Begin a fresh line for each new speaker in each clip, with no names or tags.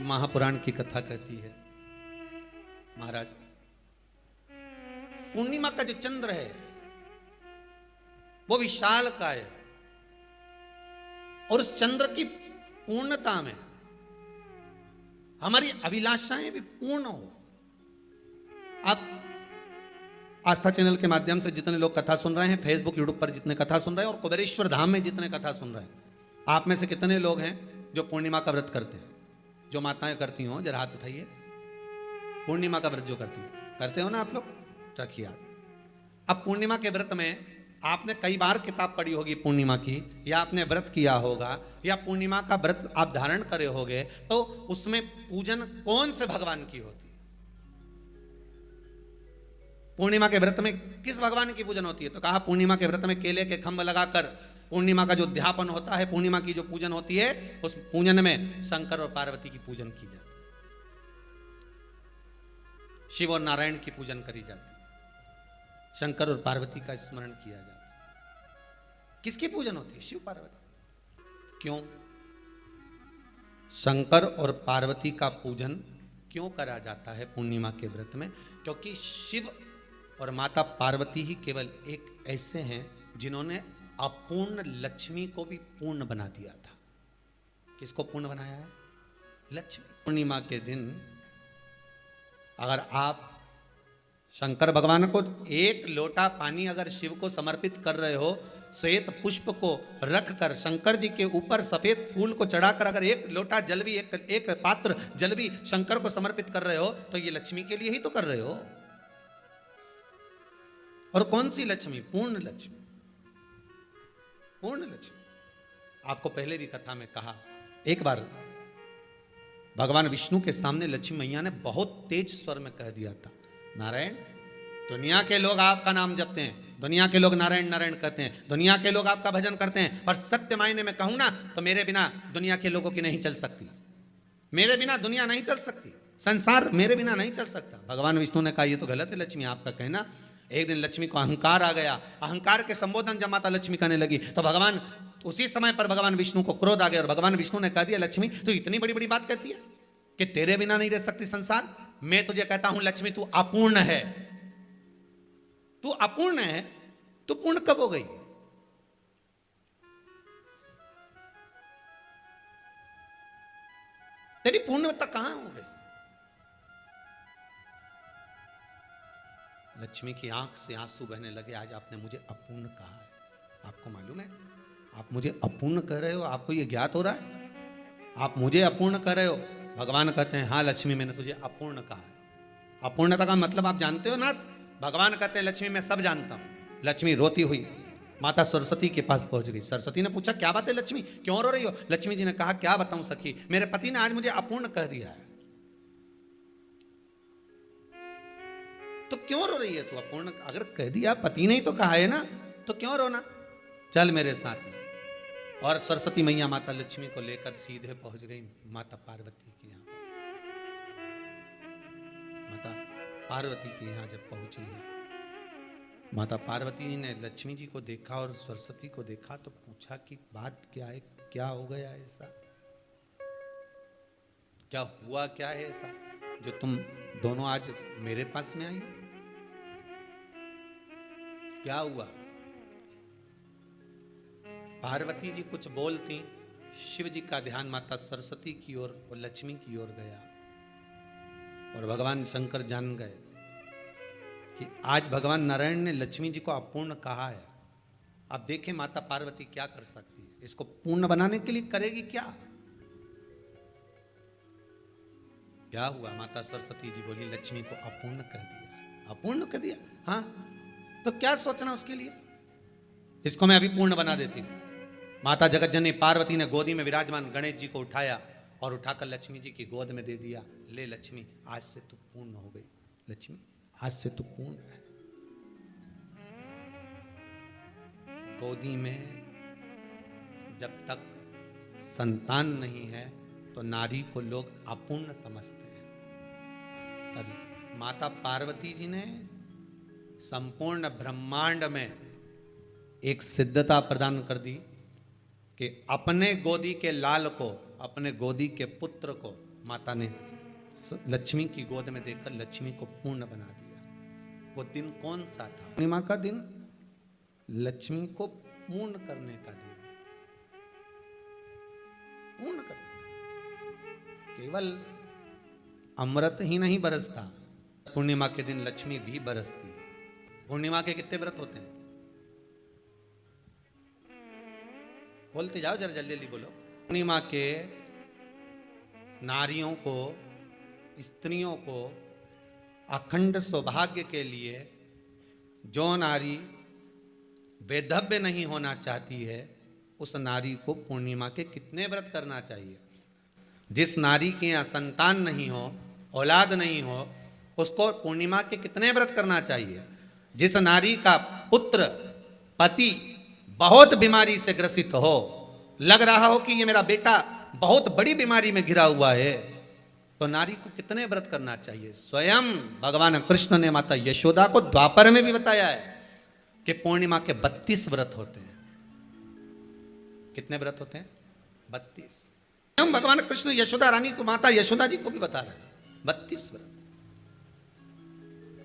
महापुराण की कथा कहती है, महाराज पूर्णिमा का जो चंद्र है वो विशाल का है और उस चंद्र की पूर्णता में हमारी अभिलाषाएं भी पूर्ण हो। आप आस्था चैनल के माध्यम से जितने लोग कथा सुन रहे हैं, फेसबुक यूट्यूब पर जितने कथा सुन रहे हैं और कुबेरेश्वर धाम में जितने कथा सुन रहे हैं, आप में से कितने लोग हैं जो पूर्णिमा का व्रत करते हैं? जो माताएं करती हो जरा हाथ उठाइए। पूर्णिमा का व्रत जो करती है, करते हो ना आप लोग? रखिए हाथ। अब पूर्णिमा के व्रत में आपने कई बार किताब पढ़ी होगी पूर्णिमा की, या आपने व्रत किया होगा, या पूर्णिमा का व्रत आप धारण करे होगे, तो उसमें पूजन कौन से भगवान की होती है? पूर्णिमा के व्रत में किस भगवान की पूजन होती है? तो कहा पूर्णिमा के व्रत में केले के खंभ लगाकर पूर्णिमा का जो अध्यापन होता है, पूर्णिमा की जो पूजन होती है, उस पूजन में शंकर और पार्वती की पूजन की जाती है, शिव और नारायण की पूजन करी जाती है, शंकर और पार्वती का स्मरण किया जाता है। किसकी पूजन होती है? शिव पार्वती। क्यों शंकर और पार्वती का पूजन क्यों करा जाता है पूर्णिमा के व्रत में? क्योंकि शिव और माता पार्वती ही केवल एक ऐसे हैं जिन्होंने अपूर्ण लक्ष्मी को भी पूर्ण बना दिया था। किसको पूर्ण बनाया है? लक्ष्मी। पूर्णिमा के दिन अगर आप शंकर भगवान को एक लोटा पानी अगर शिव को समर्पित कर रहे हो, श्वेत पुष्प को रखकर शंकर जी के ऊपर सफेद फूल को चढ़ाकर अगर एक लोटा जल भी, एक पात्र जल भी शंकर को समर्पित कर रहे हो, तो ये लक्ष्मी के लिए ही तो कर रहे हो। और कौन सी लक्ष्मी? पूर्ण लक्ष्मी। पूर्ण लक्ष्मी। आपको पहले भी कथा में कहा, एक बार भगवान विष्णु के सामने लक्ष्मी मैया ने बहुत तेज स्वर में कह दिया था, नारायण, दुनिया के लोग आपका नाम जपते हैं, दुनिया के लोग नारायण नारायण कहते हैं, दुनिया के लोग आपका भजन करते हैं, पर सत्य मायने में कहूं ना तो मेरे बिना दुनिया के लोगों की नहीं चल सकती, मेरे बिना दुनिया नहीं चल सकती, संसार मेरे बिना नहीं चल सकता। भगवान विष्णु ने कहा ये तो गलत है लक्ष्मी आपका कहना। एक दिन लक्ष्मी को अहंकार आ गया, अहंकार के संबोधन जब माता लक्ष्मी करने लगी तो भगवान, उसी समय पर भगवान विष्णु को क्रोध आ गया और भगवान विष्णु ने कह दिया, लक्ष्मी तू इतनी बड़ी बड़ी बात कहती है कि तेरे बिना नहीं रह सकती संसार? मैं तुझे कहता हूं लक्ष्मी तू अपूर्ण है, तू अपूर्ण है, तू पूर्ण कब हो गई? तेरी पूर्णता कहां हो गई? लक्ष्मी की आंख से आंसू बहने लगे। आज आपने मुझे अपूर्ण कहा है, आपको मालूम है आप मुझे अपूर्ण कह रहे हो? आपको ये ज्ञात हो रहा है आप मुझे अपूर्ण कह रहे हो? भगवान कहते हैं हाँ लक्ष्मी मैंने तुझे अपूर्ण कहा है। अपूर्णता का मतलब आप जानते हो ना? भगवान कहते हैं लक्ष्मी मैं सब जानता हूं। लक्ष्मी रोती हुई माता सरस्वती के पास पहुंच गई। सरस्वती ने पूछा क्या बात है लक्ष्मी, क्यों रो रही हो? लक्ष्मी जी ने कहा क्या बताऊं सखी, मेरे पति ने आज मुझे अपूर्ण कह दिया है। तो क्यों रो रही है तू? अपूर्ण अगर कह दिया, पति ने ही तो कहा है ना, तो क्यों रोना? चल मेरे साथ में। और सरस्वती मैया माता लक्ष्मी को लेकर सीधे पहुंच गई माता पार्वती के यहाँ। माता पार्वती के यहाँ जब पहुंची है, माता पार्वती जी ने लक्ष्मी जी को देखा और सरस्वती को देखा तो पूछा कि बात क्या है, क्या हो गया ऐसा, क्या हुआ, क्या है ऐसा जो तुम दोनों आज मेरे पास में आई? क्या हुआ? पार्वती जी कुछ बोलती, शिव जी का ध्यान माता सरस्वती की ओर और लक्ष्मी की ओर गया और भगवान शंकर जान गए कि आज भगवान नारायण ने लक्ष्मी जी को अपूर्ण कहा है। अब देखें माता पार्वती क्या कर सकती है, इसको पूर्ण बनाने के लिए करेगी क्या? क्या हुआ? माता सरस्वती जी बोली लक्ष्मी को अपूर्ण कह दिया। अपूर्ण कह दिया? हाँ, तो क्या सोचना उसके लिए, इसको मैं अभी पूर्ण बना देती हूं। माता जगत जननी पार्वती ने गोदी में विराजमान गणेश जी को उठाया और उठाकर लक्ष्मी जी की गोद में दे दिया। ले लक्ष्मी, आज से तू पूर्ण हो गई। लक्ष्मी आज से तू पूर्ण है। गोदी में जब तक संतान नहीं है तो नारी को लोग अपूर्ण समझते हैं, पर माता पार्वती जी ने संपूर्ण ब्रह्मांड में एक सिद्धता प्रदान कर दी कि अपने गोदी के लाल को, अपने गोदी के पुत्र को माता ने लक्ष्मी की गोद में देखकर लक्ष्मी को पूर्ण बना दिया। वो दिन कौन सा था? पूर्णिमा का दिन लक्ष्मी को पूर्ण करने का दिन, पूर्ण करने का। केवल अमृत ही नहीं बरसता, पूर्णिमा के दिन लक्ष्मी भी बरसती है। पूर्णिमा के कितने व्रत होते हैं? बोलते जाओ, जरा जल्दी जल्दी बोलो। पूर्णिमा के नारियों को, स्त्रियों को अखंड सौभाग्य के लिए, जो नारी वैधव्य नहीं होना चाहती है, उस नारी को पूर्णिमा के कितने व्रत करना चाहिए? जिस नारी के यहाँ संतान नहीं हो, औलाद नहीं हो, उसको पूर्णिमा के कितने व्रत करना चाहिए? जिस नारी का पुत्र, पति बहुत बीमारी से ग्रसित हो, लग रहा हो कि ये मेरा बेटा बहुत बड़ी बीमारी में घिरा हुआ है, तो नारी को कितने व्रत करना चाहिए? स्वयं भगवान कृष्ण ने माता यशोदा को द्वापर में भी बताया है कि पूर्णिमा के 32 व्रत होते हैं। कितने व्रत होते हैं? 32। हम भगवान कृष्ण यशोदा रानी को, माता यशोदा जी को भी बता रहे हैं 32 व्रत।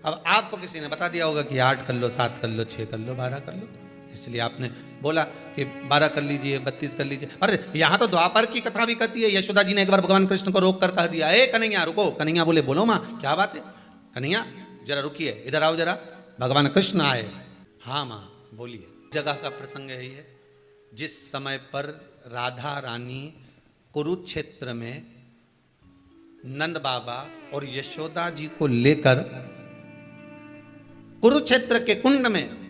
अब आपको किसी ने बता दिया होगा कि 8 कर लो, 7 कर लो, 6 कर लो, 12 कर लो, इसलिए आपने बोला कि 12 कर लीजिए, 32 कर लीजिए। अरे यहां तो द्वापर की कथा भी कहती है। यशोदा जी ने एक बार भगवान कृष्ण को रोक कर कह दिया, ए कन्हैया रुको। कन्हैया बोले, बोलो माँ क्या बात है? कन्हैया जरा रुकिए, इधर आओ जरा। भगवान कृष्ण आए। हाँ माँ बोलिए। जगह का प्रसंग है ये, जिस समय पर राधा रानी कुरुक्षेत्र में नंद बाबा और यशोदा जी को लेकर कुरुक्षेत्र के कुंड में,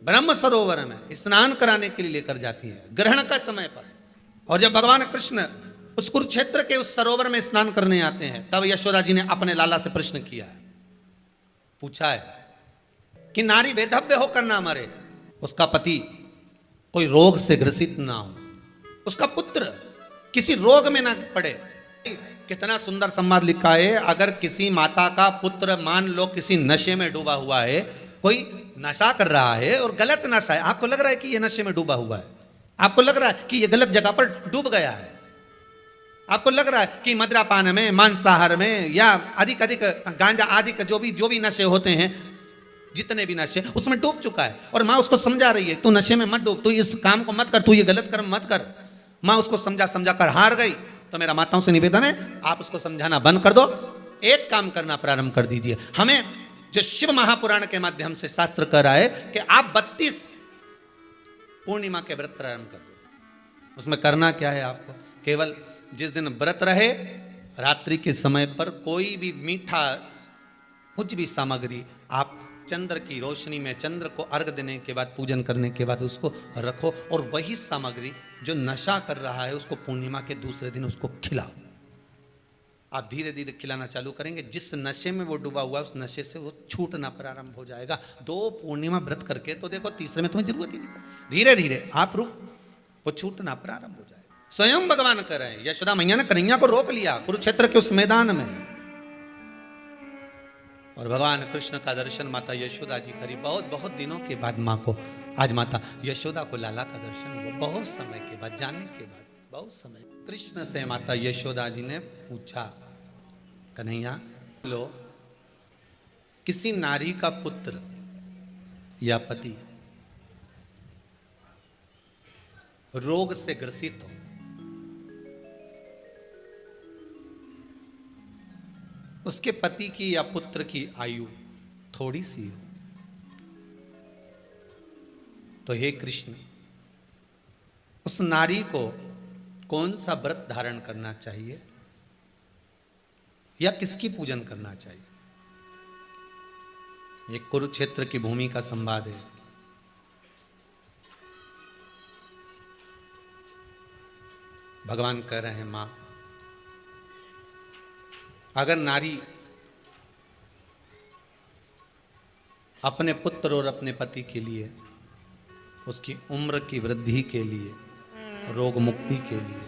ब्रह्म सरोवर में स्नान कराने के लिए लेकर जाती है, ग्रहण का समय पर। और जब भगवान कृष्ण उस कुरुक्षेत्र के उस सरोवर में स्नान करने आते हैं, तब यशोदा जी ने अपने लाला से प्रश्न किया है, पूछा है कि नारी वैधव्य होकर ना मरे, उसका पति कोई रोग से ग्रसित ना हो, उसका पुत्र किसी रोग में ना पड़े। कितना सुंदर संवाद लिखा है। अगर किसी माता का पुत्र मान लो किसी नशे में डूबा हुआ है, कोई नशा कर रहा है और गलत नशा है, आपको लग रहा है कि ये नशे में डूबा हुआ है, आपको लग रहा है कि ये गलत जगह पर डूब गया है, आपको लग रहा है कि मद्रापान में, मांसाहार में या अधिक गांजा आदि का जो भी नशे होते हैं, जितने भी नशे, उसमें डूब चुका है। और माँ उसको समझा रही है, तू नशे में मत डूब, तू इस काम को मत कर, तू ये गलत कर्म मत कर। माँ उसको समझा कर हार गई। तो मेरा माताओं से निवेदन है, आप उसको समझाना बंद कर दो, एक काम करना प्रारंभ कर दीजिए। हमें जो शिव महापुराण के माध्यम से शास्त्र कह रहा है कि आप 32 पूर्णिमा के व्रत प्रारंभ कर दो। उसमें करना क्या है आपको? केवल जिस दिन व्रत रहे, रात्रि के समय पर कोई भी मीठा, कुछ भी सामग्री आप चंद्र की रोशनी में, चंद्र को अर्घ देने के बाद, पूजन करने के बाद उसको रखो, और वही सामग्री जो नशा कर रहा है उसको पूर्णिमा के दूसरे दिन उसको खिलाओ। आप धीरे धीरे खिलाना चालू करेंगे, जिस नशे में वो डूबा हुआ उस नशे से वो छूटना प्रारंभ हो जाएगा। 2 पूर्णिमा व्रत करके तो देखो, तीसरे में तुम्हें जरूरत ही नहीं, धीरे धीरे आप वो छूटना प्रारंभ हो जाएगा। स्वयं भगवान कर रहे हैं। यशोदा मैया ने कन्हैया को रोक लिया कुरुक्षेत्र के उस मैदान में, और भगवान कृष्ण का दर्शन माता यशोदा जी करी। बहुत दिनों के बाद माँ को, आज माता यशोदा को लाला का दर्शन हुआ, बहुत समय के बाद, जानने के बाद, बहुत समय। कृष्ण से माता यशोदा जी ने पूछा, कन्हैया लो, किसी नारी का पुत्र या पति रोग से ग्रसित हो, उसके पति की या पुत्र की आयु थोड़ी सी हो, तो हे कृष्ण, उस नारी को कौन सा व्रत धारण करना चाहिए या किसकी पूजन करना चाहिए? ये कुरुक्षेत्र की भूमि का संवाद है। भगवान कह रहे हैं, मां, अगर नारी अपने पुत्र और अपने पति के लिए, उसकी उम्र की वृद्धि के लिए, रोग मुक्ति के लिए,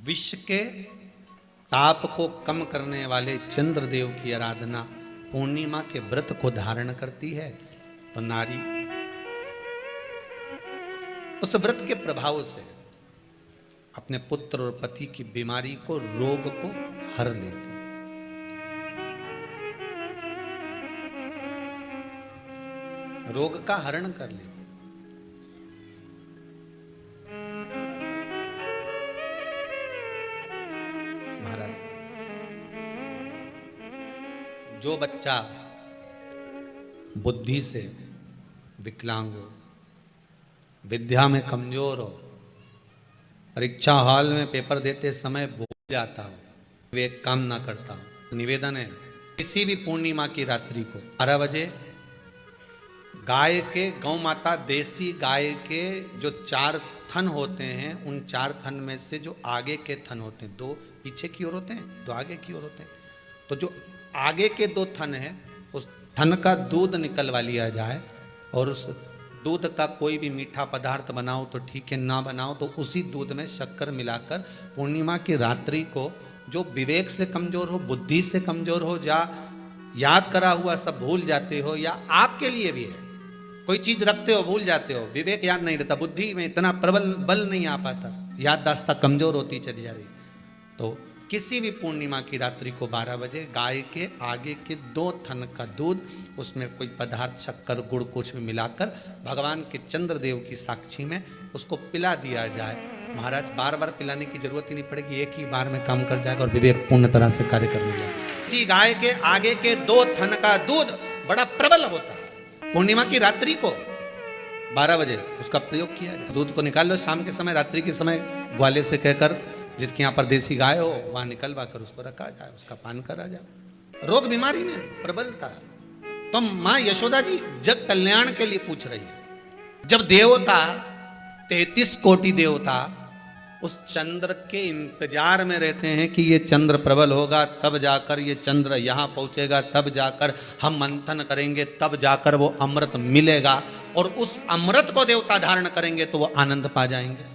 विश्व के ताप को कम करने वाले चंद्रदेव की आराधना, पूर्णिमा के व्रत को धारण करती है, तो नारी उस व्रत के प्रभाव से अपने पुत्र और पति की बीमारी को, रोग को हर लेती है। रोग का हरण कर लेती। महाराज, जो बच्चा बुद्धि से विकलांग हो, विद्या में कमजोर हो, परीक्षा हॉल में पेपर देते समय भूल जाता हो, विवेक काम ना करता हो, निवेदन है किसी भी पूर्णिमा की रात्रि को 12 बजे गाय के, गौ माता देसी गाय के जो 4 थन होते हैं, उन 4 थन में से जो आगे के थन होते हैं, 2 पीछे की ओर होते हैं, 2 आगे की ओर होते हैं, तो जो आगे के 2 थन है, उस थन का दूध निकलवा लिया जाए और उस दूध का कोई भी मीठा पदार्थ बनाओ तो ठीक है, ना बनाओ तो उसी दूध में शक्कर मिलाकर पूर्णिमा की रात्रि को, जो विवेक से कमजोर हो, बुद्धि से कमजोर हो, या याद करा हुआ सब भूल जाते हो, या आपके लिए भी है कोई चीज रखते हो भूल जाते हो, विवेक याद नहीं रहता, बुद्धि में इतना प्रबल बल नहीं आ पाता, याददाश्त कमजोर होती चली जा रही, तो किसी भी पूर्णिमा की रात्रि को 12 बजे गाय के आगे के 2 थन का दूध, उसमें कोई पदार्थ, शक्कर, गुड़ कुछ भी मिलाकर भगवान के चंद्रदेव की साक्षी में उसको पिला दिया जाए। महाराज, बार बार पिलाने की जरूरत ही नहीं पड़ेगी, एक ही बार में काम कर जाएगा और विवेक पूर्ण तरह से कार्य करने जाएगा। इसी गाय के आगे के 2 थन का दूध बड़ा प्रबल होता है। पूर्णिमा की रात्रि को 12 बजे उसका प्रयोग किया जाए। दूध को निकाल लो शाम के समय, रात्रि के समय ग्वाले से कहकर, जिसके यहाँ पर देसी गाय हो वहां निकलवा कर उसको रखा जाए, उसका पान करा जाए। रोग बीमारी में प्रबलता, तो मां यशोदा जी जग कल्याण के लिए पूछ रही है। जब देवता 33 कोटि देवता उस चंद्र के इंतजार में रहते हैं कि ये चंद्र प्रबल होगा, तब जाकर ये चंद्र यहाँ पहुंचेगा, तब जाकर हम मंथन करेंगे, तब जाकर वो अमृत मिलेगा, और उस अमृत को देवता धारण करेंगे तो वो आनंद पा जाएंगे।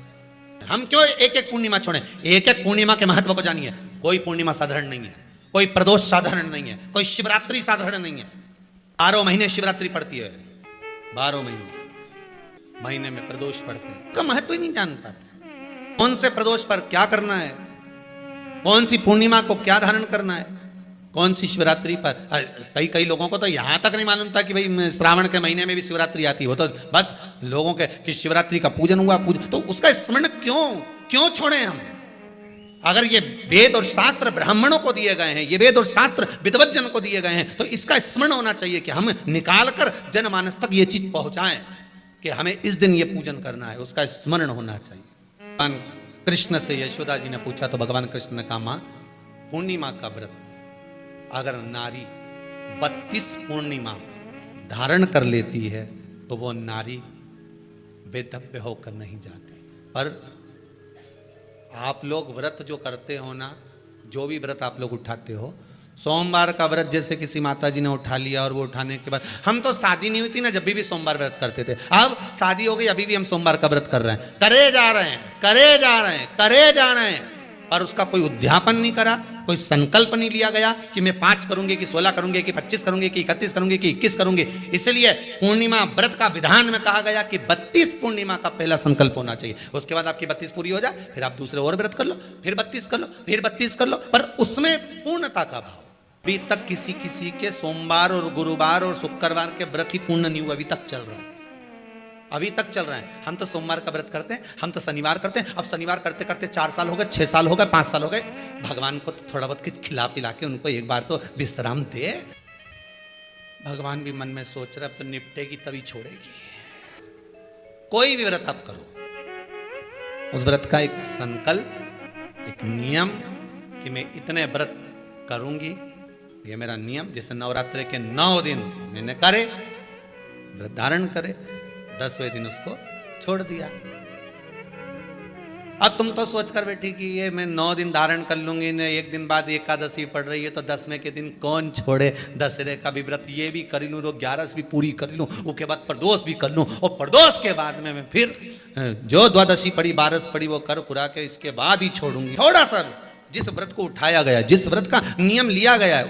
हम क्यों एक एक पूर्णिमा छोड़ें? एक एक पूर्णिमा के महत्व को जानिए। कोई पूर्णिमा साधारण नहीं है, कोई प्रदोष साधारण नहीं है, कोई शिवरात्रि साधारण नहीं है। 12 महीने शिवरात्रि पड़ती है, 12 महीने में प्रदोष पड़ते हैं, उसका महत्व ही नहीं जान पाते। कौन से प्रदोष पर क्या करना है, कौन सी पूर्णिमा को क्या धारण करना है, कौन सी शिवरात्रि पर। कई लोगों को तो यहां तक नहीं मालूम था कि भाई श्रावण के महीने में भी शिवरात्रि आती हो, तो बस लोगों के कि शिवरात्रि का पूजन हुआ, तो उसका स्मरण क्यों छोड़े हम? अगर ये वेद और शास्त्र ब्राह्मणों को दिए गए हैं, ये वेद और शास्त्र विद्वज्जन को दिए गए हैं, तो इसका स्मरण होना चाहिए कि हम निकाल कर जनमानस तक ये चीज पहुंचाएं कि हमें इस दिन ये पूजन करना है, उसका स्मरण होना चाहिए। भगवान कृष्ण से यशोदा जी ने पूछा तो भगवान कृष्ण ने कहा, मां, पूर्णिमा का व्रत अगर नारी 32 पूर्णिमा धारण कर लेती है तो वो नारी वेदव्य होकर नहीं जाती। पर आप लोग व्रत जो करते हो ना, जो भी व्रत आप लोग उठाते हो, सोमवार का व्रत जैसे किसी माता जी ने उठा लिया और वो उठाने के बाद, हम तो शादी नहीं हुई थी ना जब भी सोमवार व्रत करते थे, अब शादी हो गई अभी भी हम सोमवार का व्रत कर रहे हैं, करे जा रहे हैं, और उसका कोई उद्यापन नहीं करा, कोई संकल्प नहीं लिया गया कि मैं 5 करूंगी कि 16 करूंगी कि 25 करूंगी कि 31 करूंगी कि 21 करूंगी। इसलिए पूर्णिमा व्रत का विधान में कहा गया कि 32 पूर्णिमा का पहला संकल्प होना चाहिए। उसके बाद आपकी 32 पूरी हो जाए, फिर आप दूसरे और व्रत कर लो, फिर 32 कर लो, फिर 32 कर लो, पर उसमें पूर्णता का भाव। अभी तक किसी के सोमवार और गुरुवार और शुक्रवार के व्रत ही पूर्ण नहीं हुआ, अभी तक चल रहा है, अभी तक चल रहा है। हम तो सोमवार का व्रत करते हैं, हम तो शनिवार करते हैं, अब शनिवार करते करते 4 साल हो गए, 6 साल हो गए, 5 साल हो गए। भगवान को तो थोड़ा बहुत कुछ खिला पिला के उनको एक बार तो विश्राम दे। भगवान भी मन में सोच रहे अब तो निपटेगी तभी छोड़ेगी। कोई भी व्रत आप करो, उस व्रत का एक संकल्प, एक नियम कि मैं इतने व्रत करूंगी, ये मेरा नियम। जैसे नवरात्रि के 9 दिन मैंने करे, व्रत धारण करे, 10वें दिन उसको छोड़ दिया। अब तुम तो सोच कर बैठी कि ये मैं 9 दिन धारण कर लूंगी, ने एक दिन बाद एकादशी पड़ रही है तो 10वें के दिन कौन छोड़े, दशहरे का भी व्रत ये भी कर लूँ, 11 भी पूरी कर लूँ, उसके बाद प्रदोष भी कर लूँ, और प्रदोष के बाद में मैं फिर जो द्वादशी पड़ी, 12 पड़ी वो कर पुरा के इसके बाद ही छोड़ूंगी। थोड़ा सा जिस व्रत को उठाया गया, जिस व्रत का नियम लिया गया है,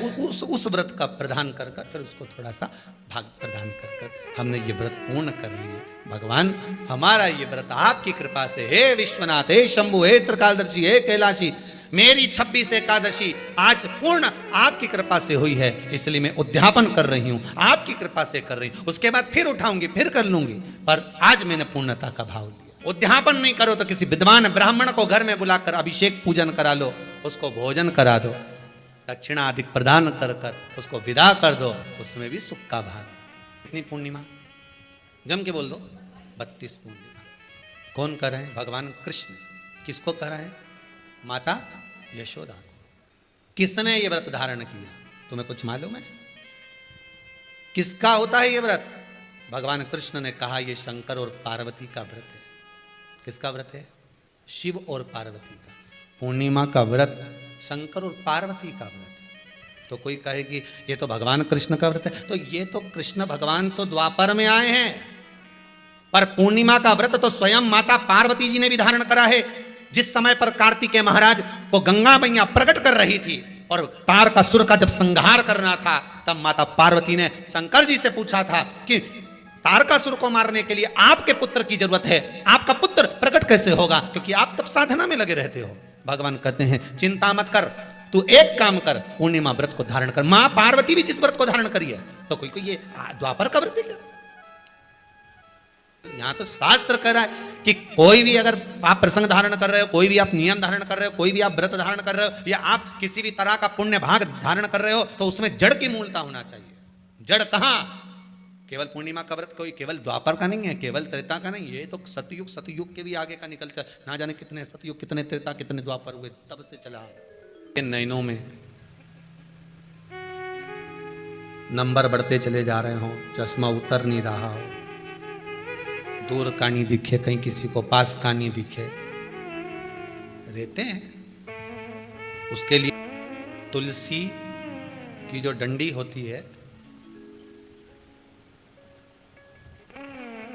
उस व्रत का प्रदान कर कर फिर उसको थोड़ा सा भाग प्रदान कर कर हमने ये व्रत पूर्ण कर लिए। भगवान हमारा ये व्रत आपकी कृपा से, हे विश्वनाथ, हे शंभु, हे त्रिकालदर्शी, हे कैलाशी, मेरी 26 एकादशी आज पूर्ण आपकी कृपा से हुई है, इसलिए मैं उद्यापन कर रही हूं, आपकी कृपा से कर रही हूं। उसके बाद फिर उठाऊंगी, फिर कर लूंगी, पर आज मैंने पूर्णता का भाव लिया। उद्यापन नहीं करो तो किसी विद्वान ब्राह्मण को घर में बुलाकर अभिषेक पूजन करा लो, उसको भोजन करा दो, दक्षिणा अधिक प्रदान कर कर उसको विदा कर दो, उसमें भी सुख का भाग। इतनी पूर्णिमा जम के बोल दो, 32 पूर्णिमा। कौन कर रहे हैं? भगवान कृष्ण। किसको कर रहे हैं? माता यशोदा को। किसने ये व्रत धारण किया? तुम्हें कुछ मालूम है? किसका होता है ये व्रत? भगवान कृष्ण ने कहा ये शंकर और पार्वती का व्रत है। किसका व्रत है? शिव और पार्वती का। पूर्णिमा का व्रत शंकर और पार्वती का व्रत। तो कोई कहे कि ये तो भगवान कृष्ण का व्रत है, तो ये तो कृष्ण भगवान तो द्वापर में आए हैं, पर पूर्णिमा का व्रत तो स्वयं माता पार्वती जी ने भी धारण करा है। जिस समय पर कार्तिकेय महाराज को गंगा मैया प्रकट कर रही थी और तारकासुर का जब संहार करना था, तब माता पार्वती ने शंकर जी से पूछा था कि तारकासुर को मारने के लिए आपके पुत्र की जरूरत है, आपका पुत्र प्रकट कैसे होगा, क्योंकि आप तब साधना में लगे रहते हो। भगवान कहते हैं चिंता मत कर, तू एक काम कर, पूर्णिमा व्रत को धारण कर। मां पार्वती भी जिस व्रत को धारण करी है, तो कोई कोई ये द्वापर का व्रत है क्या? यहां तो शास्त्र कह रहा है कि कोई भी अगर आप प्रसंग धारण कर रहे हो, कोई भी आप नियम धारण कर रहे हो, कोई भी आप व्रत धारण कर रहे हो, या आप किसी भी तरह का पुण्य भाग धारण कर रहे हो, तो उसमें जड़ की मूलता होना चाहिए। जड़ कहां? केवल पूर्णिमा का व्रत कोई केवल द्वापर का नहीं है, केवल त्रेता का नहीं, ये तो सतयुग के भी आगे का निकल चल, ना जाने कितने सतयुग, कितने त्रेता, कितने द्वापर हुए, तब से चला। नैनों में नंबर बढ़ते चले जा रहे हो, चश्मा उतर नहीं रहा हो, दूर का नहीं दिखे, कहीं किसी को पास का नहीं दिखे, रहते हैं। उसके लिए तुलसी की जो डंडी होती है,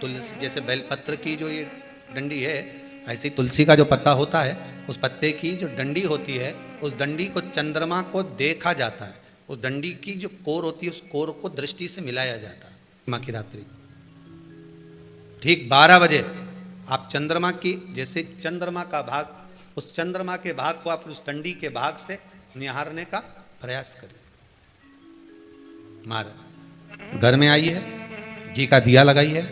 तुलसी जैसे बेलपत्र की जो ये डंडी है, ऐसे ही तुलसी का जो पत्ता होता है, उस पत्ते की जो डंडी होती है, उस डंडी को चंद्रमा को देखा जाता है। उस डंडी की जो कोर होती है, उस कोर को दृष्टि से मिलाया जाता है। माँ की रात्रि ठीक 12 बजे आप चंद्रमा की, जैसे चंद्रमा का भाग, उस चंद्रमा के भाग को आप उस डंडी के भाग से निहारने का प्रयास करिए। महाराज घर में आई है, घी का दिया लगाई है,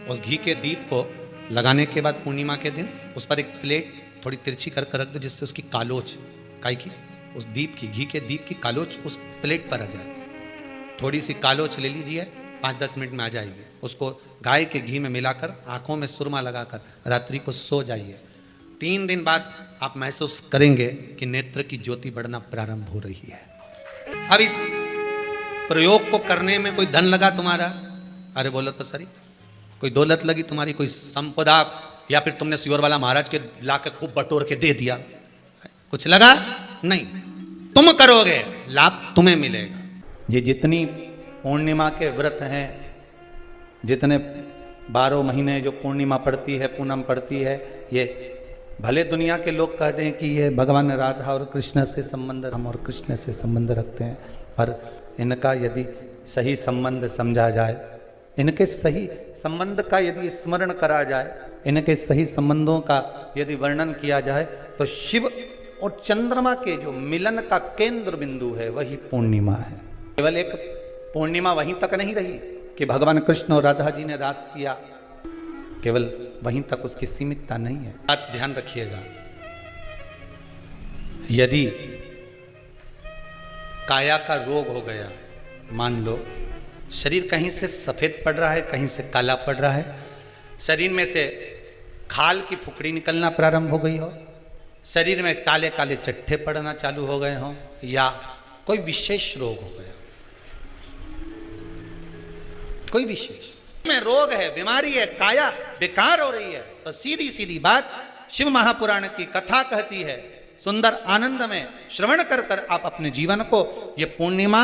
उस घी के दीप को लगाने के बाद पूर्णिमा के दिन उस पर एक प्लेट थोड़ी तिरछी कर रख दो, जिससे उसकी कालोच, काई की, उस दीप की, घी के दीप की कालोच उस प्लेट पर आ जाए। थोड़ी सी कालोच ले लीजिए, 5-10 मिनट में आ जाएगी। उसको गाय के घी में मिलाकर आंखों में सुरमा लगाकर रात्रि को सो जाइए। 3 दिन बाद आप महसूस करेंगे कि नेत्र की ज्योति बढ़ना प्रारंभ हो रही है। अब इस प्रयोग को करने में कोई धन लगा तुम्हारा? अरे बोलो तो सही, कोई दौलत लगी तुम्हारी, कोई संपदा, या फिर तुमने सियोर वाला महाराज के लाके खूब बटोर के दे दिया, कुछ लगा? नहीं। तुम करोगे, लाभ तुम्हें मिलेगा। ये जितनी पूर्णिमा के व्रत हैं, जितने 12 महीने जो पूर्णिमा पड़ती है, पूनम पड़ती है, ये भले दुनिया के लोग कहते हैं कि ये भगवान राधा और कृष्ण से संबंध, हम और कृष्ण से संबंध रखते हैं, पर इनका यदि सही संबंध समझा जाए, इनके सही संबंध का यदि स्मरण करा जाए, इनके सही संबंधों का यदि वर्णन किया जाए, तो शिव और चंद्रमा के जो मिलन का केंद्र बिंदु है वही पूर्णिमा है। केवल एक पूर्णिमा वहीं तक नहीं रही कि भगवान कृष्ण और राधा जी ने रास किया, केवल वहीं तक उसकी सीमितता नहीं है। बात ध्यान रखिएगा, यदि काया का रोग हो गया, मान लो शरीर कहीं से सफेद पड़ रहा है, कहीं से काला पड़ रहा है, शरीर में से खाल की फुकड़ी निकलना प्रारंभ हो गई हो, शरीर में काले काले चट्टे पड़ना चालू हो गए हों, या कोई विशेष रोग हो गया, कोई विशेष में रोग है, बीमारी है, काया बेकार हो रही है, तो सीधी सीधी बात शिव महापुराण की कथा कहती है, सुंदर आनंद में श्रवण कर कर आप अपने जीवन को, ये पूर्णिमा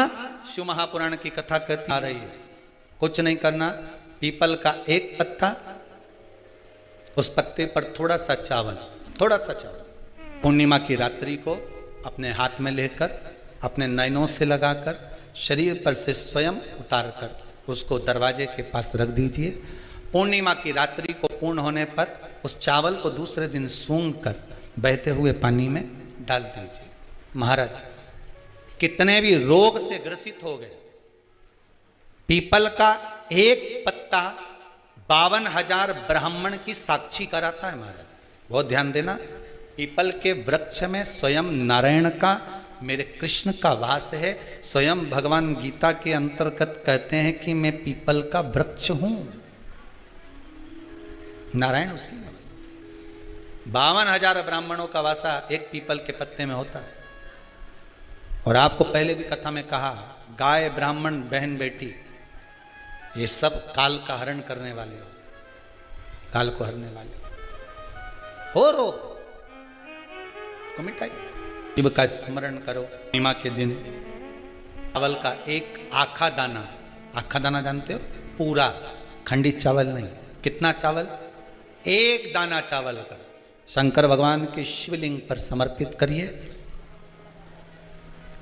शिव महापुराण की कथा कहती आ रही है। कुछ नहीं करना, पीपल का एक पत्ता, उस पत्ते पर थोड़ा सा चावल, पूर्णिमा की रात्रि को अपने हाथ में लेकर अपने नयनों से लगाकर शरीर पर से स्वयं उतारकर उसको दरवाजे के पास रख दीजिए। पूर्णिमा की रात्रि को पूर्ण होने पर उस चावल को दूसरे दिन सूंघ कर बहते हुए पानी में डाल दीजिए। महाराज कितने भी रोग से ग्रसित हो गए, पीपल का एक पत्ता 52,000 ब्राह्मण की साक्षी कराता है। महाराज बहुत ध्यान देना, पीपल के वृक्ष में स्वयं नारायण का, मेरे कृष्ण का वास है। स्वयं भगवान गीता के अंतर्गत कहते हैं कि मैं पीपल का वृक्ष हूं, नारायण उसी में बस। 52,000 ब्राह्मणों का वासा एक पीपल के पत्ते में होता है। और आपको पहले भी कथा में कहा, गाय ब्राह्मण बहन बेटी ये सब काल का हरण करने वाले हो, काल को हरने वाले हो। रोग को मिटाइए, शिव का स्मरण करो। पूर्णिमा के दिन चावल का एक आखा दाना जानते हो, पूरा खंडित चावल नहीं, कितना चावल, एक दाना चावल का शंकर भगवान के शिवलिंग पर समर्पित करिए।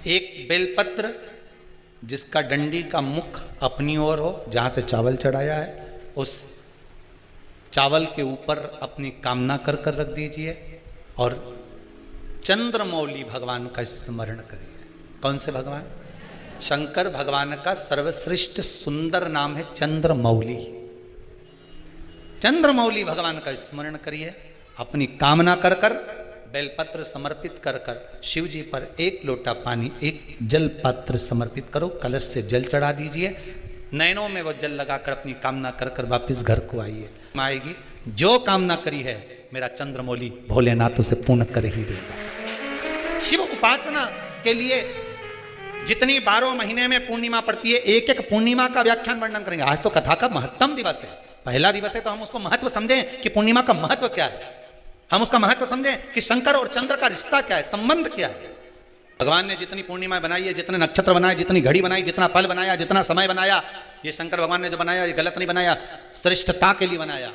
एक बेलपत्र जिसका डंडी का मुख अपनी ओर हो, जहां से चावल चढ़ाया है, उस चावल के ऊपर अपनी कामना कर कर रख दीजिए और चंद्रमौली भगवान का स्मरण करिए। कौन से भगवान? शंकर भगवान का सर्वश्रेष्ठ सुंदर नाम है चंद्रमौली। चंद्रमौली भगवान का स्मरण करिए, अपनी कामना कर कर बेलपत्र समर्पित कर कर शिव जी पर एक लोटा पानी, एक जल पात्र समर्पित करो, कलश से जल चढ़ा दीजिए, नयनों में वो जल लगाकर अपनी कामना कर कर वापिस घर को आइए। आएगी जो कामना करी है मेरा चंद्रमौली भोलेनाथ उसे पूर्ण कर ही देगा। शिव उपासना के लिए जितनी 12 महीने में पूर्णिमा पड़ती है, एक एक पूर्णिमा का व्याख्यान वर्णन करेंगे। आज तो कथा का महत्तम दिवस है, पहला दिवस है, तो हम उसको महत्व समझें कि पूर्णिमा का महत्व क्या है, हम उसका महत्व समझें कि शंकर और चंद्र का रिश्ता क्या है, संबंध क्या है। भगवान ने जितनी पूर्णिमा बनाई है, जितने नक्षत्र बनाए, जितनी घड़ी बनाई, जितना पल बनाया, जितना समय बनाया, ये शंकर भगवान ने जो बनाया ये गलत नहीं बनाया, श्रेष्ठता के लिए बनाया,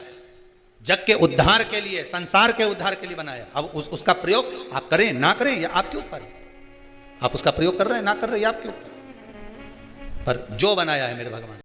जग के उद्धार के लिए, संसार के उद्धार के लिए बनाया। अब उसका प्रयोग आप करें ना करें ये आपके ऊपर है, आप उसका प्रयोग कर रहे हैं ना कर रहे हैं आपके ऊपर, पर जो बनाया है मेरे भगवान